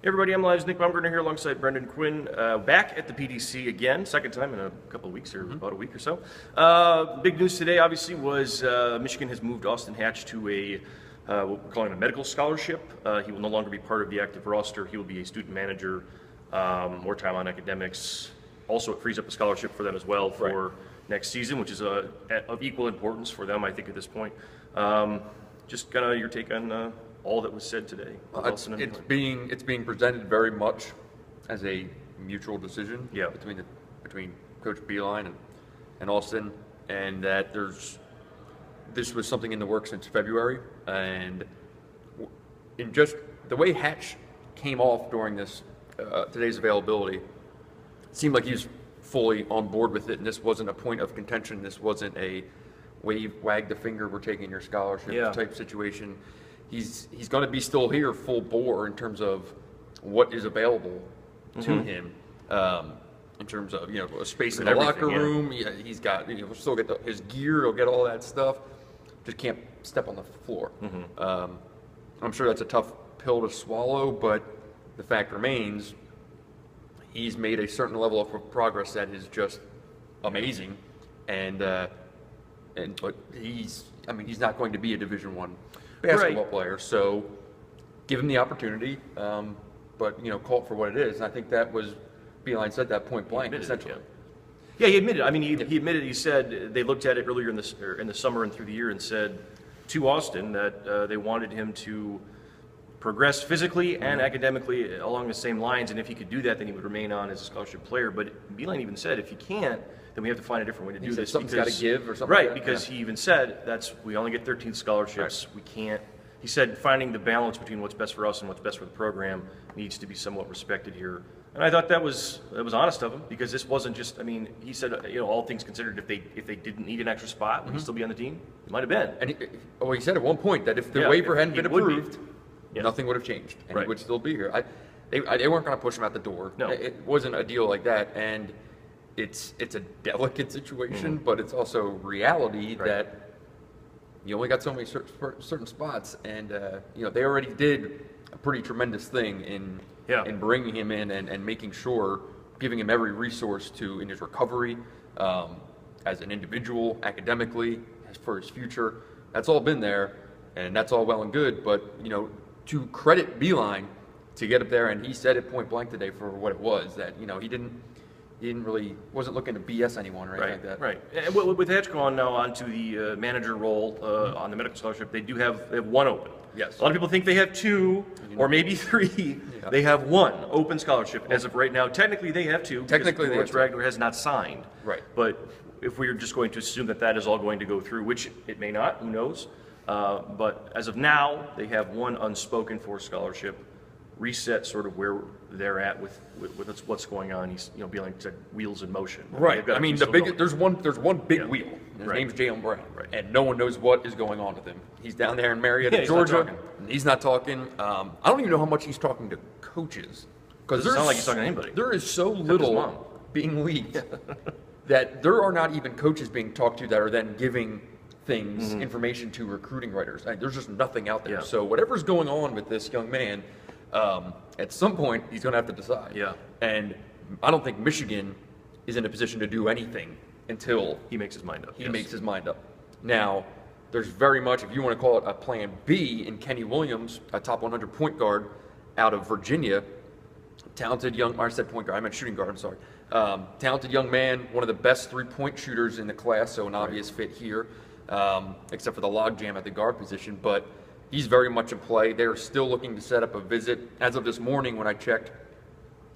Hey everybody, I'm MLive's Nick Baumgardner here alongside Brendan Quinn, back at the PDC again, second time in a couple of weeks, or about a week or so. Big news today, obviously, was Michigan has moved Austin Hatch to a, what we're calling a medical scholarship. He will no longer be part of the active roster. He will be a student manager, more time on academics. Also, it frees up a scholarship for them as well for next season, which is of equal importance for them, I think, at this point. Just kind of your take on all that was said today. It's being presented very much as a mutual decision between Coach Beilein and Austin, and that this was something in the works since February, and in just the way Hatch came off during this today's availability, it seemed like he was fully on board with it, and this wasn't a point of contention. This wasn't a wag the finger, we're taking your scholarship type situation. He's going to be still here full bore in terms of what is available to him, in terms of a space in the locker room. Yeah, he's got he'll still get his gear, he'll get all that stuff. Just can't step on the floor. I'm sure that's a tough pill to swallow, but the fact remains he's made a certain level of progress that is just amazing, but he's not going to be a Division I basketball player, so give him the opportunity, but call it for what it is. And I think that was Beilein said that point blank, essentially. Yeah, he admitted. I mean, he admitted. He said they looked at it earlier in the summer and through the year and said to Austin that they wanted him to progress physically and academically along the same lines, and if he could do that, then he would remain on as a scholarship player. But Beilein even said if he can't, then we have to find a different way to do this. Something's got to give or something. Right, because he even said we only get 13 scholarships. We can't. He said finding the balance between what's best for us and what's best for the program needs to be somewhat respected here. And I thought that was honest of him, because this wasn't just. I mean, he said all things considered, if they didn't need an extra spot, would he still be on the team? He might have been. And he said at one point that if the waiver hadn't been approved, nothing would have changed, and he would still be here. They weren't going to push him out the door. No, it wasn't a deal like that, and it's a delicate situation, but it's also reality that you only got so many certain spots, and they already did a pretty tremendous thing in bringing him in and making sure, giving him every resource in his recovery, as an individual, academically, as for his future. That's all been there, and that's all well and good, but to credit Beilein to get up there, and he said it point blank today for what it was, that he wasn't looking to BS anyone or anything like that. Right. And with Hatch going now onto the manager role on the medical scholarship, they have one open. Yes. A lot of people think they have two or maybe three. Yeah. They have one open scholarship as of right now. Technically, they have two. Technically, Baumgardner has not signed. Right. But if we're just going to assume that is all going to go through, which it may not, who knows? But as of now, they have one unspoken for scholarship. Reset sort of where they're at with what's going on. He's Beilein said wheels in motion. Right. I mean there's one big wheel. His name's Jaylen Brown, and no one knows what is going on with him. He's down there in Marietta, Georgia. He's not talking. I don't even know how much he's talking to coaches, because it sounds like he's talking to anybody. There is so little being leaked that there are not even coaches being talked to that are then giving things, information to recruiting writers. There's just nothing out there. So whatever's going on with this young man, at some point he's going to have to decide. Yeah. And I don't think Michigan is in a position to do anything until he makes his mind up. He makes his mind up. Now, there's very much, if you want to call it a plan B, in Kenny Williams, a top 100 point guard out of Virginia, talented young, I said point guard, I meant shooting guard, I'm sorry. Talented young man, one of the best three-point shooters in the class, so an obvious fit here, except for the logjam at the guard position, but he's very much in play. They're still looking to set up a visit. As of this morning when I checked,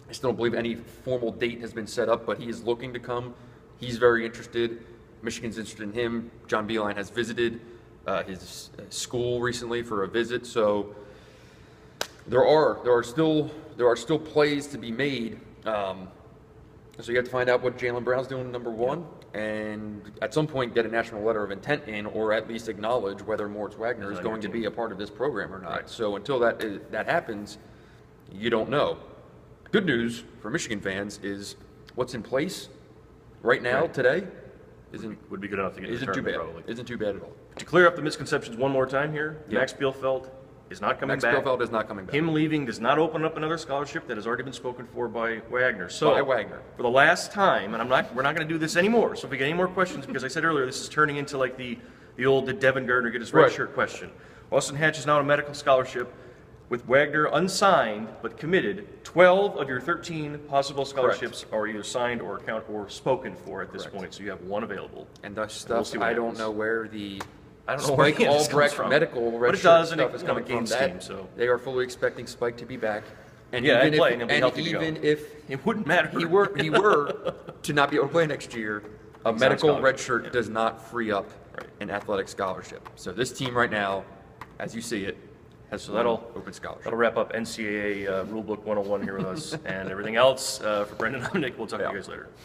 I still don't believe any formal date has been set up, but he is looking to come. He's very interested. Michigan's interested in him. John Beilein has visited his school recently for a visit. So there are still plays to be made. So you have to find out what Jaylen Brown's doing, number one, and at some point get a national letter of intent in, or at least acknowledge whether Moritz Wagner is going to be a part of this program or not. Right. So until that happens, you don't know. Good news for Michigan fans is what's in place right now today would be good enough to get isn't too bad. Probably. Isn't too bad at all. To clear up the misconceptions one more time here, Max Bielfeldt is not coming Max back. Bielfeldt is not coming back. Him leaving does not open up another scholarship that has already been spoken for by Wagner. So, By Wagner. for the last time, and we're not going to do this anymore. So if we get any more questions, because I said earlier, this is turning into like the old did Baumgardner get his red Right. shirt question. Austin Hatch is now on a medical scholarship with Wagner unsigned but committed. 12 of your 13 possible scholarships are either signed or spoken for at this point. So you have one available. And the we'll stuff, see what I don't happens. know where the I don't know where Spike any of this comes Albrecht from. medical But red it shirt does, and stuff it, is you know, coming it from gains that. steam, so. They are fully expecting Spike to be back. And Yeah, even and play, if, and he'll be healthy to go. even if It wouldn't matter. he were to not be able to play next year, a He's on medical scholarship, red shirt yeah. does not free up Right. an athletic scholarship. So this team right now, as you see it, has So one that'll open scholarship. That'll wrap up NCAA Rulebook 101 here with us and everything else. For Brendan, I'm Nick. We'll talk to you guys later.